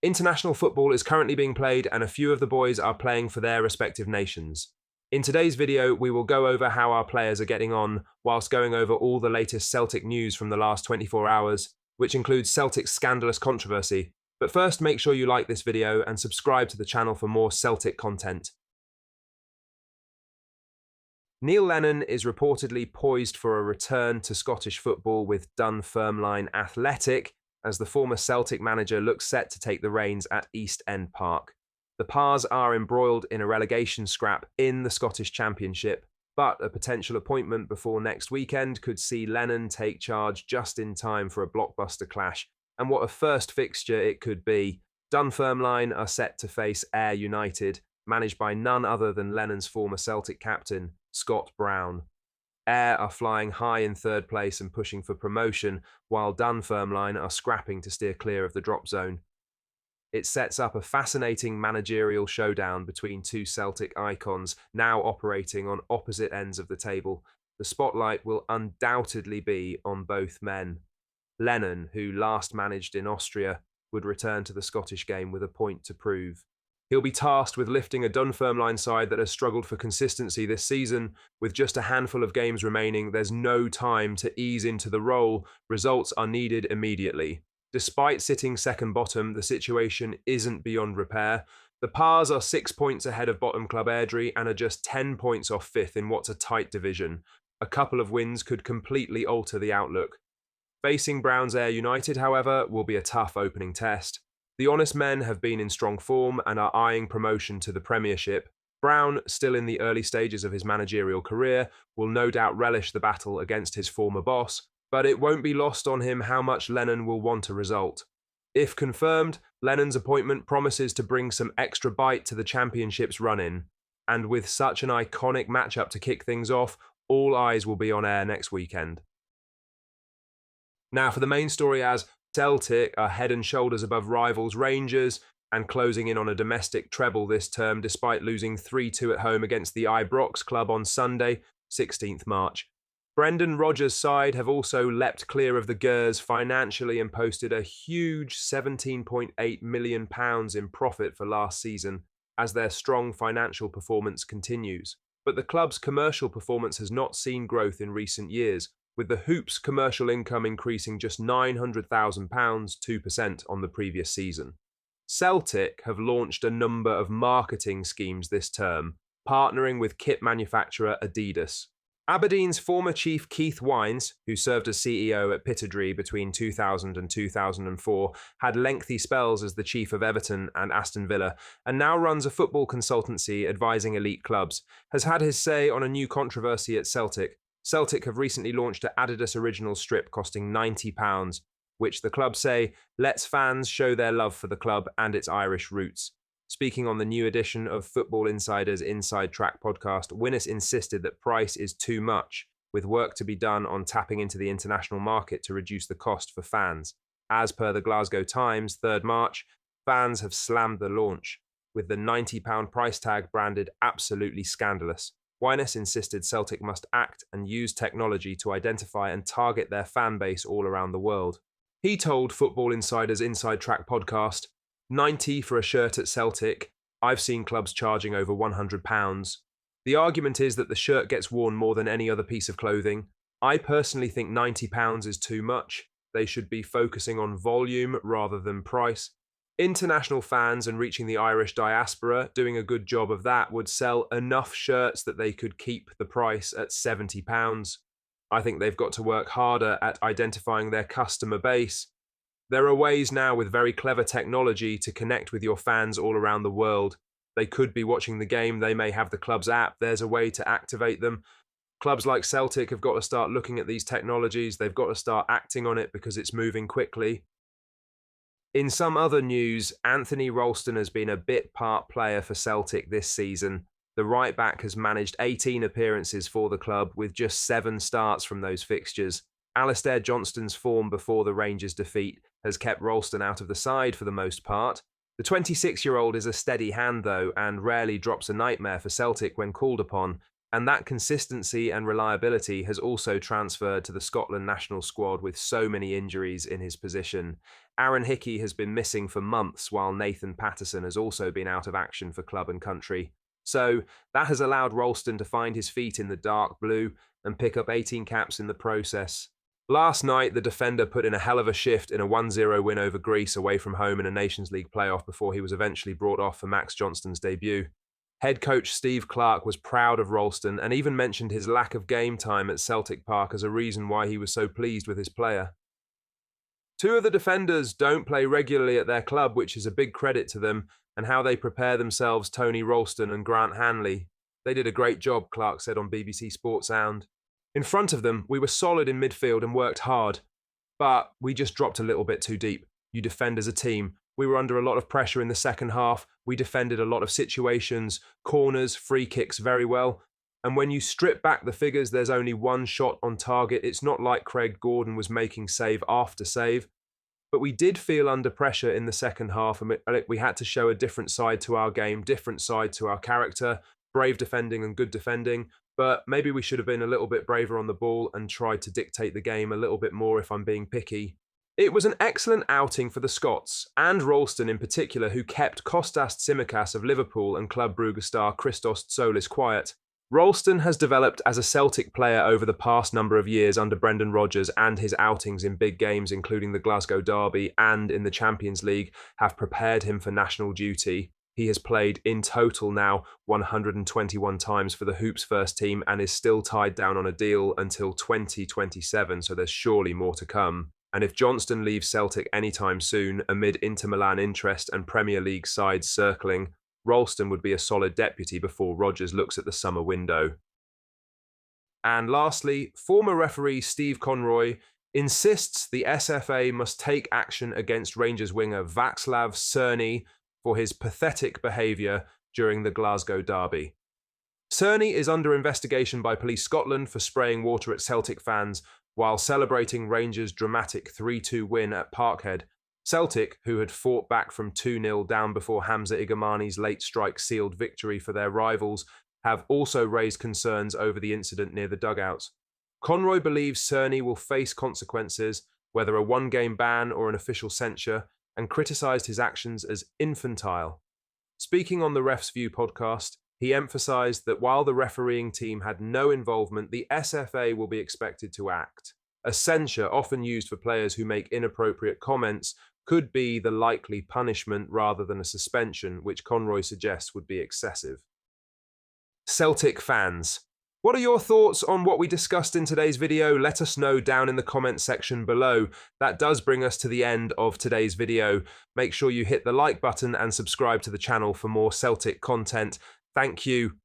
International football is currently being played and a few of the boys are playing for their respective nations. In today's video, we will go over how our players are getting on whilst going over all the latest Celtic news from the last 24 hours, which includes Celtic's scandalous controversy. But first, make sure you like this video and subscribe to the channel for more Celtic content. Neil Lennon is reportedly poised for a return to Scottish football with Dunfermline Athletic, as the former Celtic manager looks set to take the reins at East End Park. The Pars are embroiled in a relegation scrap in the Scottish Championship, but a potential appointment before next weekend could see Lennon take charge just in time for a blockbuster clash. And what a first fixture it could be. Dunfermline are set to face Ayr United, managed by none other than Lennon's former Celtic captain, Scott Brown. Ayr are flying high in third place and pushing for promotion, while Dunfermline are scrapping to steer clear of the drop zone. It sets up a fascinating managerial showdown between two Celtic icons now operating on opposite ends of the table. The spotlight will undoubtedly be on both men. Lennon, who last managed in Austria, would return to the Scottish game with a point to prove. He'll be tasked with lifting a Dunfermline side that has struggled for consistency this season. With just a handful of games remaining, there's no time to ease into the role. Results are needed immediately. Despite sitting second bottom, the situation isn't beyond repair. The Pars are 6 points ahead of bottom club Airdrie and are just 10 points off fifth in what's a tight division. A couple of wins could completely alter the outlook. Facing Brown's Ayr United, however, will be a tough opening test. The Honest Men have been in strong form and are eyeing promotion to the Premiership. Brown, still in the early stages of his managerial career, will no doubt relish the battle against his former boss, but it won't be lost on him how much Lennon will want a result. If confirmed, Lennon's appointment promises to bring some extra bite to the Championship's run-in, and with such an iconic matchup to kick things off, all eyes will be on Ayr next weekend. Now for the main story, as Celtic are head and shoulders above rivals Rangers and closing in on a domestic treble this term despite losing 3-2 at home against the Ibrox club on Sunday, 16th March. Brendan Rodgers' side have also leapt clear of the Gers financially and posted a huge £17.8 million in profit for last season as their strong financial performance continues. But the club's commercial performance has not seen growth in recent years, with the Hoops commercial income increasing just £900,000, 2% on the previous season. Celtic have launched a number of marketing schemes this term, partnering with kit manufacturer Adidas. Aberdeen's former chief Keith Wines, who served as CEO at Pittodrie between 2000 and 2004, had lengthy spells as the chief of Everton and Aston Villa, and now runs a football consultancy advising elite clubs, has had his say on a new controversy at Celtic. Celtic have recently launched an Adidas original strip costing £90, which the club say lets fans show their love for the club and its Irish roots. Speaking on the new edition of Football Insider's Inside Track podcast, Winnes insisted that price is too much, with work to be done on tapping into the international market to reduce the cost for fans. As per the Glasgow Times, 3rd March, fans have slammed the launch, with the £90 price tag branded absolutely scandalous. Winnes insisted Celtic must act and use technology to identify and target their fan base all around the world. He told Football Insider's Inside Track podcast, "90 for a shirt at Celtic. I've seen clubs charging over £100. The argument is that the shirt gets worn more than any other piece of clothing. I personally think £90 is too much. They should be focusing on volume rather than price. International fans and reaching the Irish diaspora, doing a good job of that, would sell enough shirts that they could keep the price at £70. I think they've got to work harder at identifying their customer base. There are ways now with very clever technology to connect with your fans all around the world. They could be watching the game, they may have the club's app, there's a way to activate them. Clubs like Celtic have got to start looking at these technologies, they've got to start acting on it because it's moving quickly." In some other news, Anthony Ralston has been a bit-part player for Celtic this season. The right-back has managed 18 appearances for the club, with just 7 starts from those fixtures. Alistair Johnston's form before the Rangers' defeat has kept Ralston out of the side for the most part. The 26-year-old is a steady hand, though, and rarely drops a nightmare for Celtic when called upon, And that consistency and reliability has also transferred to the Scotland national squad with so many injuries in his position. Aaron Hickey has been missing for months, while Nathan Patterson has also been out of action for club and country. So that has allowed Ralston to find his feet in the dark blue and pick up 18 caps in the process. Last night, the defender put in a hell of a shift in a 1-0 win over Greece away from home in a Nations League playoff before he was eventually brought off for Max Johnston's debut. Head coach Steve Clarke was proud of Ralston and even mentioned his lack of game time at Celtic Park as a reason why he was so pleased with his player. Two of the defenders don't play regularly at their club, which is a big credit to them, and how they prepare themselves, Tony Ralston and Grant Hanley. They did a great job, Clarke said on BBC Sport Sound. In front of them, we were solid in midfield and worked hard, but we just dropped a little bit too deep. You defend as a team. We were under a lot of pressure in the second half. We defended a lot of situations, corners, free kicks very well. And when you strip back the figures, there's only one shot on target. It's not like Craig Gordon was making save after save. But we did feel under pressure in the second half, and we had to show a different side to our game, different side to our character, brave defending and good defending. But maybe we should have been a little bit braver on the ball and tried to dictate the game a little bit more if I'm being picky. It was an excellent outing for the Scots, and Ralston in particular, who kept Kostas Tsimikas of Liverpool and Club Brugge star Christos Tsolis quiet. Ralston has developed as a Celtic player over the past number of years under Brendan Rodgers, and his outings in big games, including the Glasgow Derby and in the Champions League, have prepared him for national duty. He has played in total now 121 times for the Hoops first team and is still tied down on a deal until 2027, so there's surely more to come. And if Johnston leaves Celtic anytime soon, amid Inter Milan interest and Premier League sides circling, Ralston would be a solid deputy before Rodgers looks at the summer window. And lastly, former referee Steve Conroy insists the SFA must take action against Rangers winger Václav Cerny for his pathetic behaviour during the Glasgow Derby. Cerny is under investigation by Police Scotland for spraying water at Celtic fans while celebrating Rangers' dramatic 3-2 win at Parkhead. Celtic, who had fought back from 2-0 down before Hamza Igamani's late strike sealed victory for their rivals, have also raised concerns over the incident near the dugouts. Conroy believes Cerny will face consequences, whether a one-game ban or an official censure, and criticised his actions as infantile. Speaking on the Ref's View podcast, he emphasised that while the refereeing team had no involvement, the SFA will be expected to act. A censure, often used for players who make inappropriate comments, could be the likely punishment rather than a suspension, which Conroy suggests would be excessive. Celtic fans, what are your thoughts on what we discussed in today's video? Let us know down in the comments section below. That does bring us to the end of today's video. Make sure you hit the like button and subscribe to the channel for more Celtic content. Thank you.